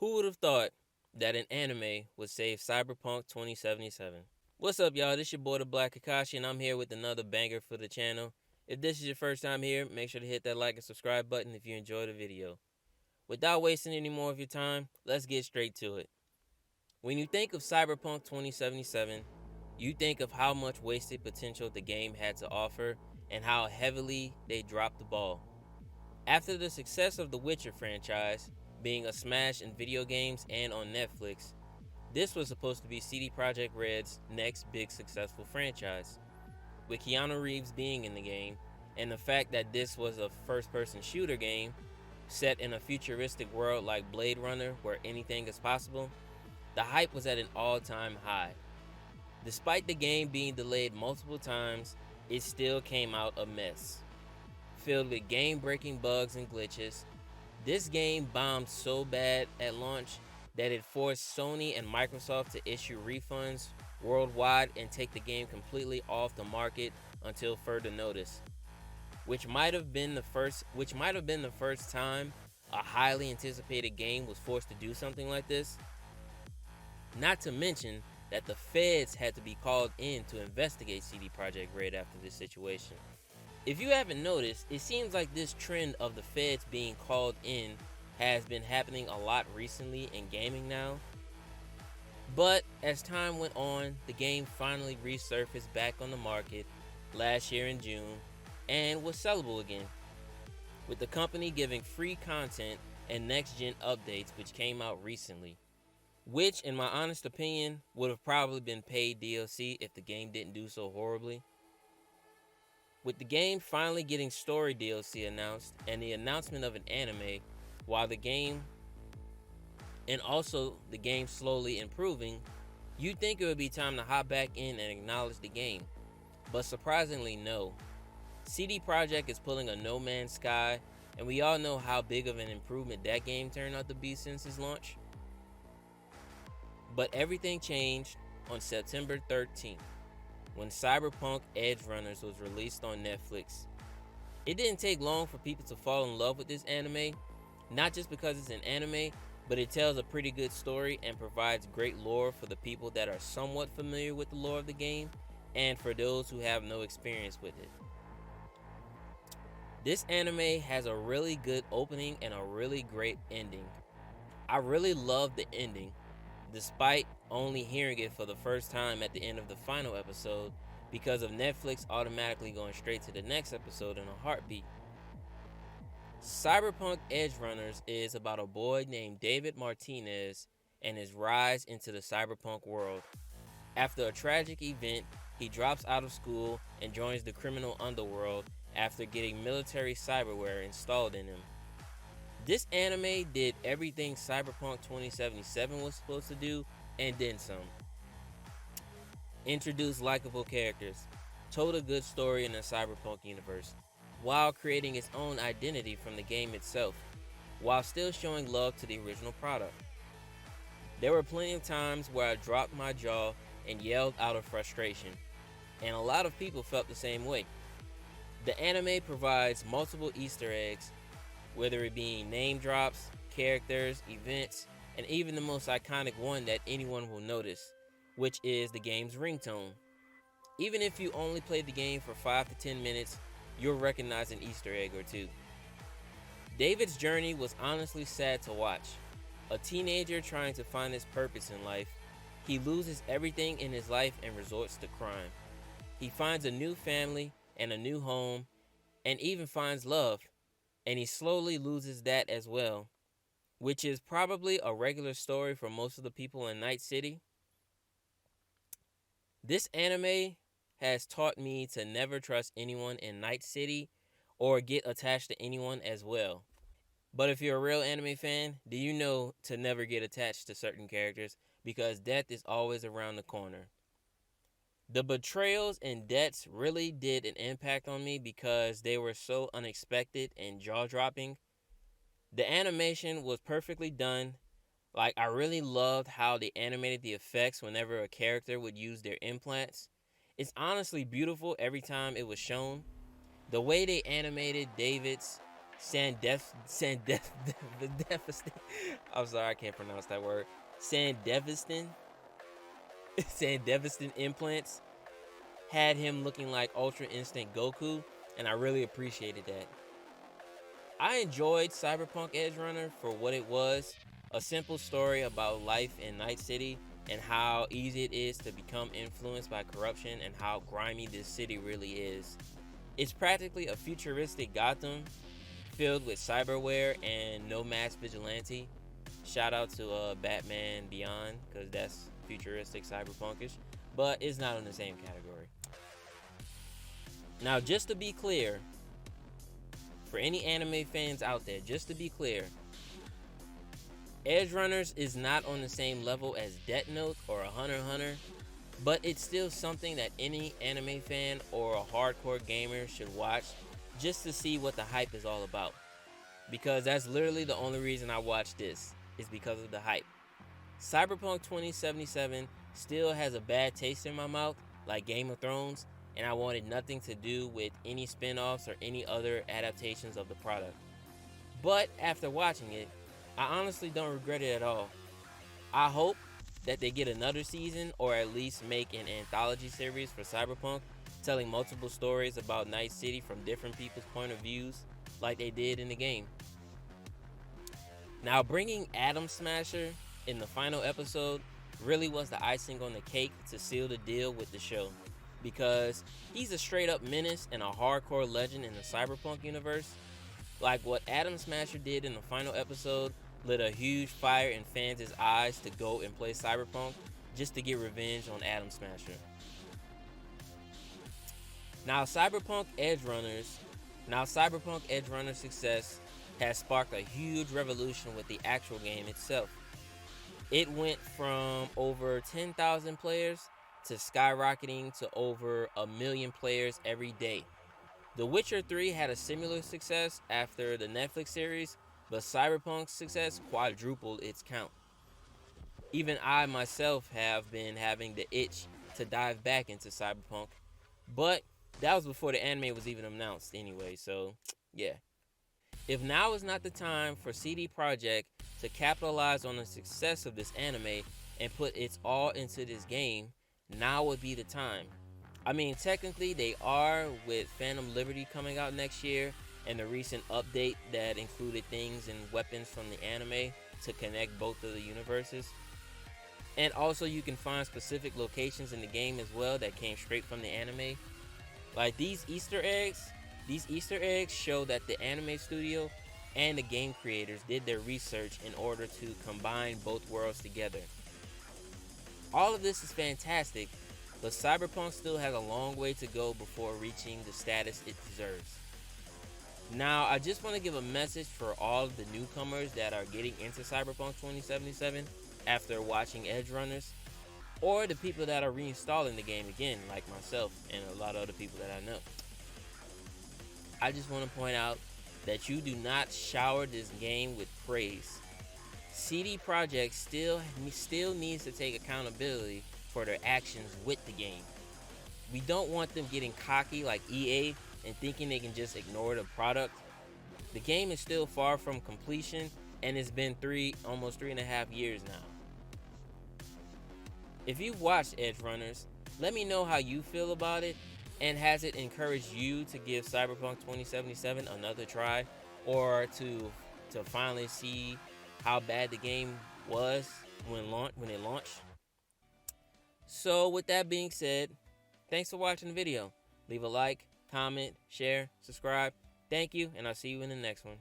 Who would have thought that an anime would save Cyberpunk 2077? What's up, y'all? This your boy, the Black Kakashi, and I'm here with another banger for the channel. If this is your first time here, make sure to hit that like and subscribe button if you enjoyed the video. Without wasting any more of your time, let's get straight to it. When you think of Cyberpunk 2077, you think of how much wasted potential the game had to offer and how heavily they dropped the ball. After the success of the Witcher franchise, being a smash in video games and on Netflix, this was supposed to be CD Projekt Red's next big successful franchise. With Keanu Reeves being in the game, and the fact that this was a first-person shooter game set in a futuristic world like Blade Runner where anything is possible, the hype was at an all-time high. Despite the game being delayed multiple times, it still came out a mess. Filled with game-breaking bugs and glitches, this game bombed so bad at launch that it forced Sony and Microsoft to issue refunds worldwide and take the game completely off the market until further notice, which might have been the first time a highly anticipated game was forced to do something like this. Not to mention that the feds had to be called in to investigate CD Projekt Red after this situation. If you haven't noticed, it seems like this trend of the feds being called in has been happening a lot recently in gaming now. But as time went on, the game finally resurfaced back on the market last year in June and was sellable again, with the company giving free content and next-gen updates which came out recently, which in my honest opinion would have probably been paid DLC if the game didn't do so horribly. With the game finally getting story DLC announced and the announcement of an anime, while the game and also the game slowly improving, you'd think it would be time to hop back in and acknowledge the game. But surprisingly no. CD Projekt is pulling a No Man's Sky, and we all know how big of an improvement that game turned out to be since its launch. But everything changed on September 13th, when Cyberpunk Edgerunners was released on Netflix. It didn't take long for people to fall in love with this anime, not just because it's an anime, but it tells a pretty good story and provides great lore for the people that are somewhat familiar with the lore of the game, and for those who have no experience with it. This anime has a really good opening and a really great ending. I really love the ending, despite only hearing it for the first time at the end of the final episode because of Netflix automatically going straight to the next episode in a heartbeat. Cyberpunk Edgerunners is about a boy named David Martinez and his rise into the cyberpunk world. After a tragic event, he drops out of school and joins the criminal underworld after getting military cyberware installed in him. This anime did everything Cyberpunk 2077 was supposed to do and then some. Introduced likable characters, told a good story in the Cyberpunk universe, while creating its own identity from the game itself, while still showing love to the original product. There were plenty of times where I dropped my jaw and yelled out of frustration, and a lot of people felt the same way. The anime provides multiple Easter eggs, whether it be name drops, characters, events, and even the most iconic one that anyone will notice, which is the game's ringtone. Even if you only played the game for 5 to 10 minutes, you'll recognize an Easter egg or two. David's journey was honestly sad to watch. A teenager trying to find his purpose in life, he loses everything in his life and resorts to crime. He finds a new family and a new home, and even finds love, and he slowly loses that as well, which is probably a regular story for most of the people in Night City. This anime has taught me to never trust anyone in Night City or get attached to anyone as well. But if you're a real anime fan, do you know to never get attached to certain characters because death is always around the corner. The betrayals and deaths really did an impact on me because they were so unexpected and jaw-dropping. The animation was perfectly done. Like, I really loved how they animated the effects whenever a character would use their implants. It's honestly beautiful every time it was shown. The way they animated David's I'm sorry, I can't pronounce that word. Sandevistan Sandevistan implants had him looking like Ultra Instinct Goku, and I really appreciated that. I enjoyed Cyberpunk Edgerunner for what it was, a simple story about life in Night City and how easy it is to become influenced by corruption and how grimy this city really is. It's practically a futuristic Gotham filled with cyberware and no mass vigilante. Shout out to Batman Beyond, because that's futuristic cyberpunkish, but it's not in the same category. Now, just to be clear, for any anime fans out there, just to be clear, Edgerunners is not on the same level as Death Note or a Hunter x Hunter, but it's still something that any anime fan or a hardcore gamer should watch just to see what the hype is all about. Because that's literally the only reason I watched this, is because of the hype. Cyberpunk 2077 still has a bad taste in my mouth, like Game of Thrones, and I wanted nothing to do with any spin-offs or any other adaptations of the product. But after watching it, I honestly don't regret it at all. I hope that they get another season or at least make an anthology series for Cyberpunk, telling multiple stories about Night City from different people's point of views, like they did in the game. Now, bringing Atom Smasher in the final episode really was the icing on the cake to seal the deal with the show, because he's a straight up menace and a hardcore legend in the Cyberpunk universe. Like what Atom Smasher did in the final episode lit a huge fire in fans' eyes to go and play Cyberpunk just to get revenge on Atom Smasher. Now Cyberpunk Edgerunners' success has sparked a huge revolution with the actual game itself. It went from over 10,000 players to skyrocketing to over 1 million players every day. The Witcher 3 had a similar success after the Netflix series, but Cyberpunk's success quadrupled its count. Even I myself have been having the itch to dive back into Cyberpunk, but that was before the anime was even announced anyway, so yeah. If now is not the time for CD Projekt to capitalize on the success of this anime and put its all into this game, now would be the time. I mean, technically they are, with Phantom Liberty coming out next year and the recent update that included things and weapons from the anime to connect both of the universes. And also you can find specific locations in the game as well that came straight from the anime. Like these Easter eggs show that the anime studio and the game creators did their research in order to combine both worlds together. All of this is fantastic, but Cyberpunk still has a long way to go before reaching the status it deserves. Now, I just want to give a message for all of the newcomers that are getting into Cyberpunk 2077 after watching Edgerunners, or the people that are reinstalling the game again, like myself and a lot of other people that I know. I just want to point out that you do not shower this game with praise. CD Projekt still needs to take accountability for their actions with the game. We don't want them getting cocky like EA and thinking they can just ignore the product. The game is still far from completion, and it's been almost 3.5 years now. If you've watched Edgerunners, let me know how you feel about it, and has it encouraged you to give Cyberpunk 2077 another try, or to finally see how bad the game was when it launched? So with that being said, thanks for watching the video. Leave a like, comment, share, subscribe. Thank you, and I'll see you in the next one.